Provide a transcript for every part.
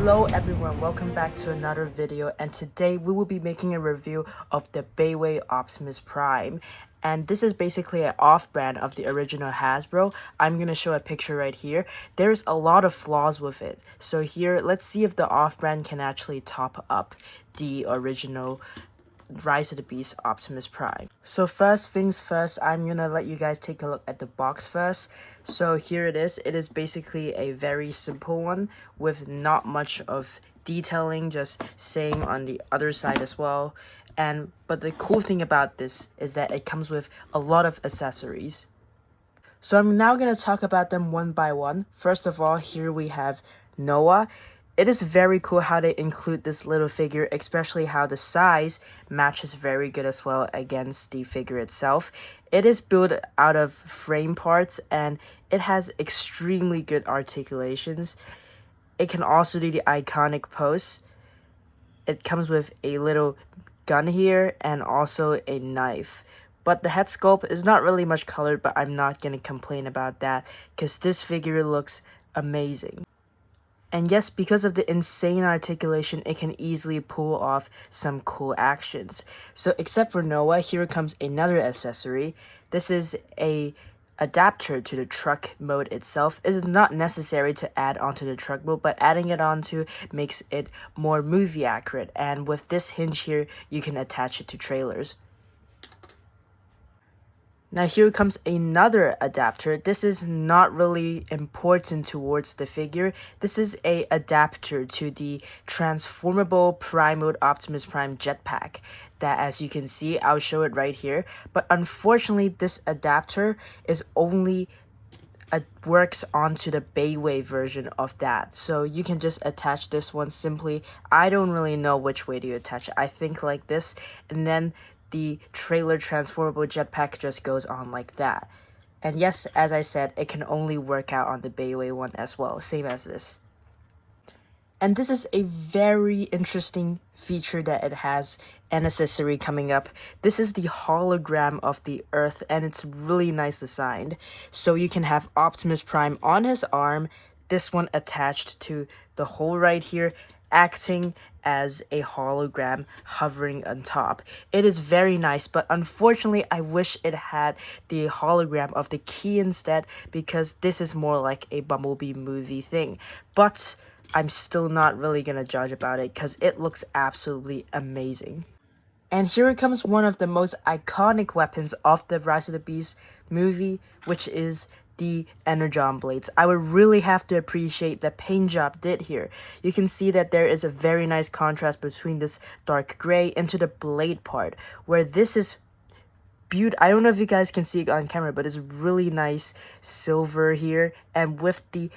Hello everyone, welcome back to another video, and today we will be making a review of the BaiWei Optimus Prime. And this is basically an off-brand of the original Hasbro. I'm going to show a picture right here. There's a lot of flaws with it. So here, let's see if the off-brand can actually top up the original Rise of the Beast Optimus Prime. So first things first, I'm gonna let you guys take a look at the box first. So here it is. It is basically a very simple one with not much of detailing, just saying on the other side as well. But the cool thing about this is that it comes with a lot of accessories. So I'm now going to talk about them one by one. First of all, here we have Noah. It is very cool how they include this little figure, especially how the size matches very good as well against the figure itself. It is built out of frame parts and it has extremely good articulations. It can also do the iconic pose. It comes with a little gun here and also a knife. But the head sculpt is not really much colored, but I'm not going to complain about that because this figure looks amazing. And yes, because of the insane articulation, it can easily pull off some cool actions. So except for Noah, here comes another accessory. This is a adapter to the truck mode itself. It is not necessary to add onto the truck mode, but adding it onto makes it more movie accurate. And with this hinge here, you can attach it to trailers. Now here comes another adapter. This is not really important towards the figure. This is a adapter to the transformable Prime Mode Optimus Prime jetpack that, as you can see, I'll show it right here. But unfortunately, this adapter is only works onto the BaiWei version of that. So you can just attach this one simply. I don't really know which way to attach it. I think like this, and then the trailer transformable jetpack just goes on like that. And yes, as I said, it can only work out on the BaiWei one as well, same as this. And this is a very interesting feature that it has, an accessory coming up. This is the hologram of the Earth, and it's really nice designed. So you can have Optimus Prime on his arm, this one attached to the hole right here, acting as a hologram hovering on top. It is very nice, but unfortunately I wish it had the hologram of the key instead, because this is more like a Bumblebee movie thing. But I'm still not really gonna judge about it because it looks absolutely amazing. And here comes one of the most iconic weapons of the Rise of the Beast movie, which is the Energon blades. I would really have to appreciate the paint job did here. You can see that there is a very nice contrast between this dark gray into the blade part, where this is beautiful. I don't know if you guys can see it on camera, but it's really nice silver here, and with the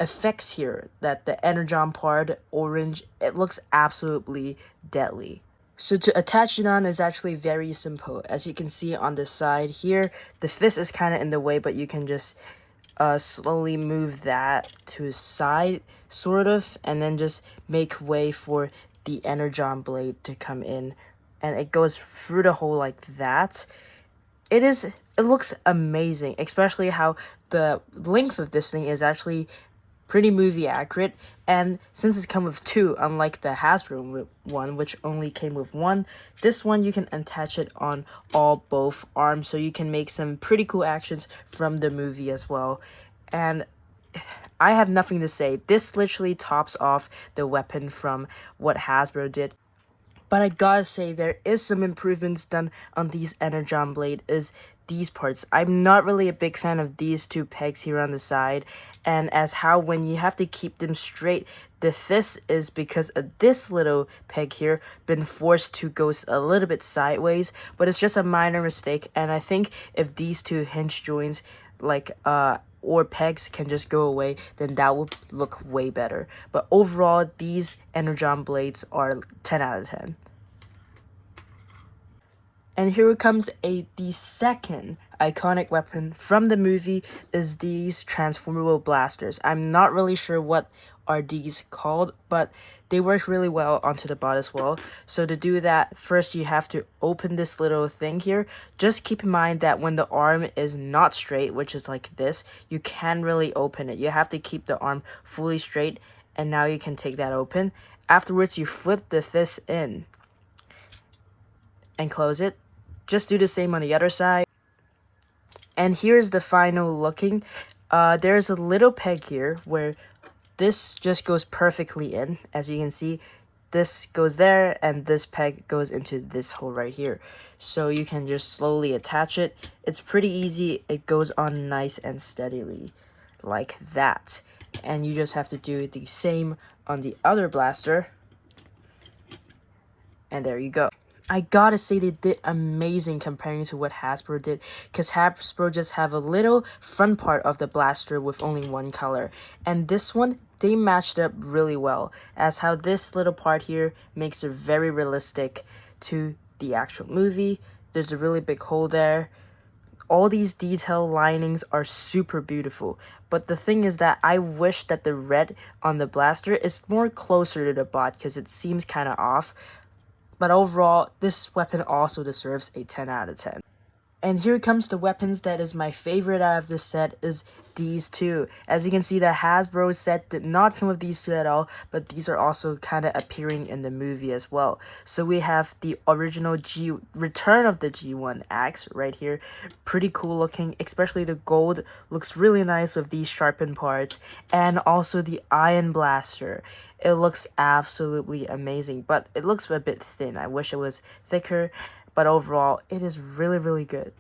effects here, that the Energon part, orange, it looks absolutely deadly. So to attach it on is actually very simple. As you can see on the side here, the fist is kind of in the way, but you can just slowly move that to the side, sort of, and then just make way for the Energon blade to come in. And it goes through the hole like that. It looks amazing, especially how the length of this thing is actually pretty movie accurate, and since it's come with two, unlike the HASBRO one, which only came with one, this one you can attach it on both arms, so you can make some pretty cool actions from the movie as well. And I have nothing to say. This literally tops off the weapon from what HASBRO did. But I gotta say, there is some improvements done on these Energon blade is these parts. I'm not really a big fan of these two pegs here on the side, and as how when you have to keep them straight, the fist is because of this little peg here been forced to go a little bit sideways, but it's just a minor mistake. And I think if these two hinge joints or pegs can just go away, then that would look way better. But overall, these Energon blades are 10 out of 10. And here comes the second iconic weapon from the movie is these transformable blasters. I'm not really sure what are these called, but they work really well onto the bot as well. So to do that, first you have to open this little thing here. Just keep in mind that when the arm is not straight, which is like this, you can't really open it. You have to keep the arm fully straight, and now you can take that open. Afterwards, you flip the fist in and close it. Just do the same on the other side. And here's the final looking. There's a little peg here where this just goes perfectly in. As you can see, this goes there and this peg goes into this hole right here. So you can just slowly attach it. It's pretty easy. It goes on nice and steadily like that. And you just have to do the same on the other blaster. And there you go. I gotta say they did amazing comparing to what Hasbro did, because Hasbro just have a little front part of the blaster with only one color, and this one they matched up really well, as how this little part here makes it very realistic to the actual movie. There's a really big hole there. All these detail linings are super beautiful, but the thing is that I wish that the red on the blaster is more closer to the bot, because it seems kind of off. But overall, this weapon also deserves a 10 out of 10. And here comes the weapons that is my favorite out of this set is these two. As you can see, the Hasbro set did not come with these two at all, but these are also kind of appearing in the movie as well. So we have the original Return of the G1 axe right here. Pretty cool looking, especially the gold looks really nice with these sharpened parts. And also the Iron Blaster. It looks absolutely amazing, but it looks a bit thin. I wish it was thicker. But overall, it is really, really good.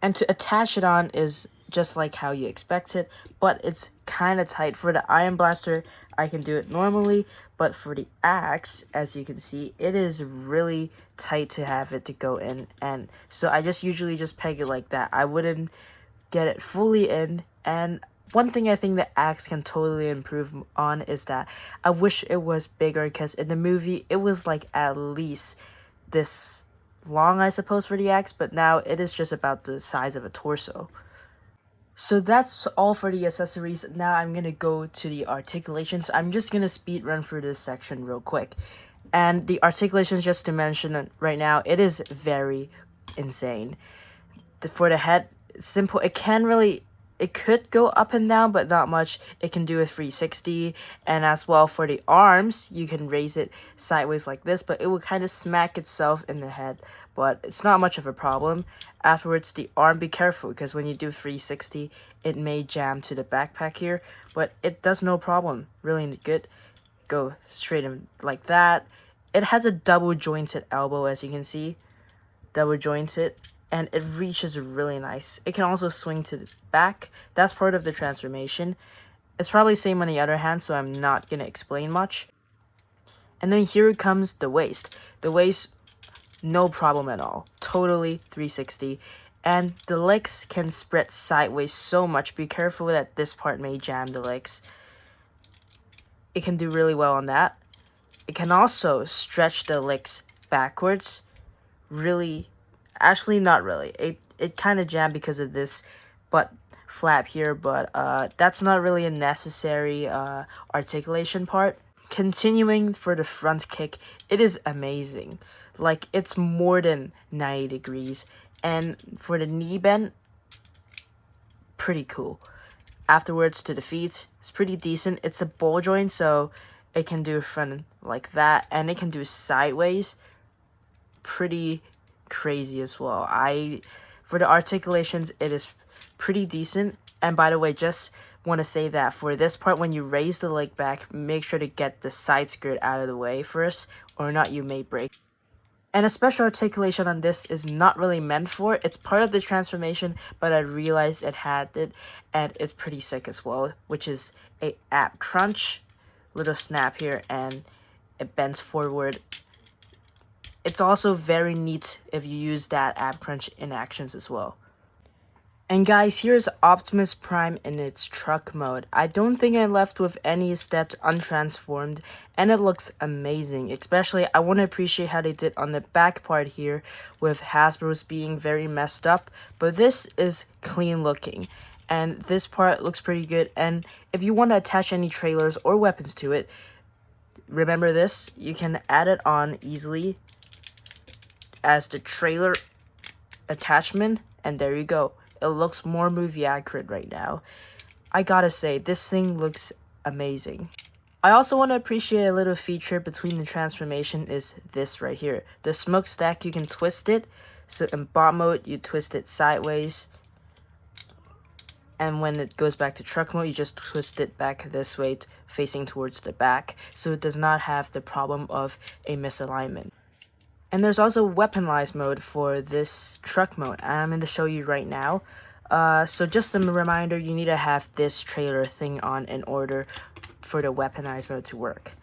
And to attach it on is just like how you expect it, but it's kind of tight. For the Iron Blaster, I can do it normally, but for the axe, as you can see, it is really tight to have it to go in. And so I just usually just peg it like that. I wouldn't get it fully in. And one thing I think the axe can totally improve on is that I wish it was bigger, because in the movie, it was like at least this long, I suppose, for the axe, but now it is just about the size of a torso. So that's all for the accessories. Now I'm gonna go to the articulations. I'm just gonna speed run through this section real quick. And the articulations, just to mention right now, it is very insane. For the head, it's simple. It could go up and down, but not much. It can do a 360, and as well for the arms, you can raise it sideways like this, but it will kind of smack itself in the head, but it's not much of a problem. Afterwards, the arm, be careful, because when you do 360, it may jam to the backpack here, but it does no problem. Really good. Go straight in like that. It has a double jointed elbow, as you can see. Double jointed. And it reaches really nice. It can also swing to the back. That's part of the transformation. It's probably same on the other hand, so I'm not gonna explain much. And then here comes the waist. The waist, no problem at all. Totally 360. And the legs can spread sideways so much. Be careful that this part may jam the legs. It can do really well on that. It can also stretch the legs backwards. Really, actually not really. It kind of jammed because of this butt flap here, but that's not really a necessary articulation part. Continuing for the front kick, it is amazing. Like, it's more than 90 degrees. And for the knee bend, pretty cool. Afterwards to the feet, it's pretty decent. It's a ball joint, so it can do front like that, and it can do sideways. Pretty crazy as well. For the articulations, it is pretty decent. And by the way, just want to say that for this part, when you raise the leg back, make sure to get the side skirt out of the way first, or not you may break. And a special articulation on this is not really meant for. It's part of the transformation, but I realized it had it, and it's pretty sick as well, which is a ab crunch. Little snap here, and it bends forward. It's also very neat if you use that ab crunch in actions as well. And guys, here's Optimus Prime in its truck mode. I don't think I left with any steps untransformed, and it looks amazing. Especially, I want to appreciate how they did on the back part here with Hasbro's being very messed up, but this is clean looking. And this part looks pretty good, and if you want to attach any trailers or weapons to it, remember this, you can add it on easily as the trailer attachment, and there you go. It looks more movie accurate right now. I gotta say, this thing looks amazing. I also want to appreciate a little feature between the transformation is this right here. The smokestack, you can twist it. So in bot mode, you twist it sideways. And when it goes back to truck mode, you just twist it back this way, facing towards the back. So it does not have the problem of a misalignment. And there's also weaponized mode for this truck mode. I'm going to show you right now. So just a reminder, you need to have this trailer thing on in order for the weaponized mode to work.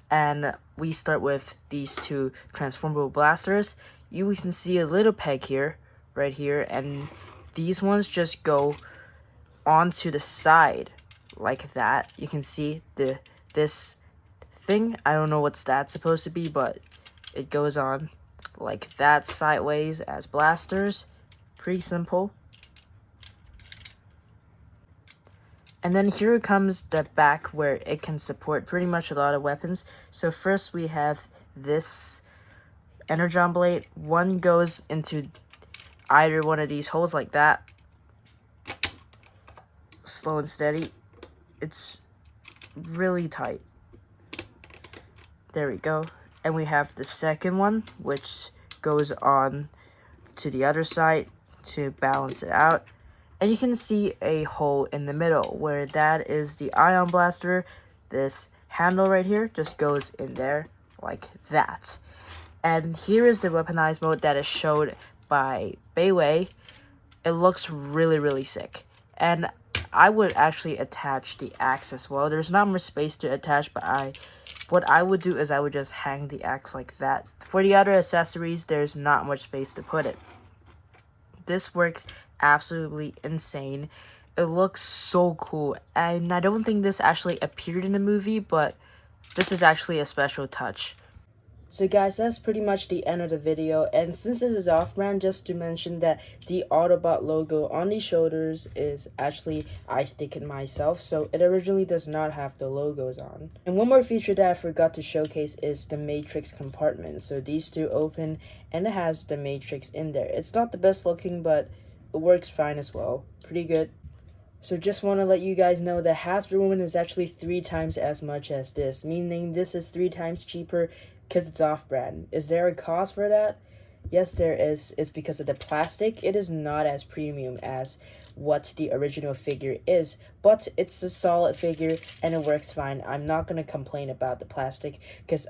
And we start with these two transformable blasters. You can see a little peg here, right here, and these ones just go onto the side like that. You can see this thing. I don't know what's that supposed to be, but it goes on like that sideways as blasters. Pretty simple. And then here comes the back where it can support pretty much a lot of weapons. So first we have this energon blade. One goes into either one of these holes like that. Slow and steady. It's really tight. There we go. And we have the second one, which goes on to the other side to balance it out. And you can see a hole in the middle where that is the ion blaster. This handle right here just goes in there like that. And here is the weaponized mode that is showed by BaiWei. It looks really sick. And I would actually attach the axe as well. There's not much space to attach, but what I would do is I would just hang the axe like that. For the other accessories, there's not much space to put it. This works absolutely insane. It looks so cool, and I don't think this actually appeared in the movie, but this is actually a special touch. So guys, that's pretty much the end of the video, and since this is off-brand, just to mention that the Autobot logo on the shoulders is actually I stick it myself, so it originally does not have the logos on. And one more feature that I forgot to showcase is the Matrix compartment. So these two open, and it has the Matrix in there. It's not the best looking, but it works fine as well. Pretty good. So just want to let you guys know that HASBRO one is actually 3 times as much as this, meaning this is 3 times cheaper because it's off-brand. Is there a cost for that? Yes, there is. It's because of the plastic. It is not as premium as what the original figure is, but it's a solid figure and it works fine. I'm not going to complain about the plastic because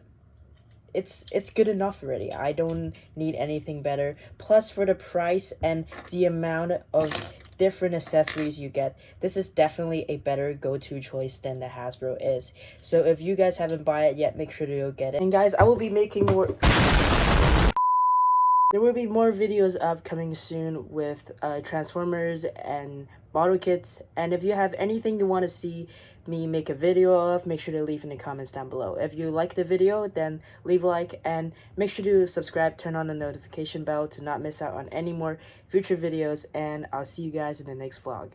it's good enough already. I don't need anything better. Plus, for the price and the amount of different accessories you get, this is definitely a better go-to choice than the HASBRO is. So if you guys haven't bought it yet, make sure to go get it. And guys, I will be making more... There will be more videos upcoming soon with Transformers and model kits. And if you have anything you want to see me make a video of, make sure to leave in the comments down below. If you like the video, then leave a like and make sure to subscribe, turn on the notification bell to not miss out on any more future videos. And I'll see you guys in the next vlog.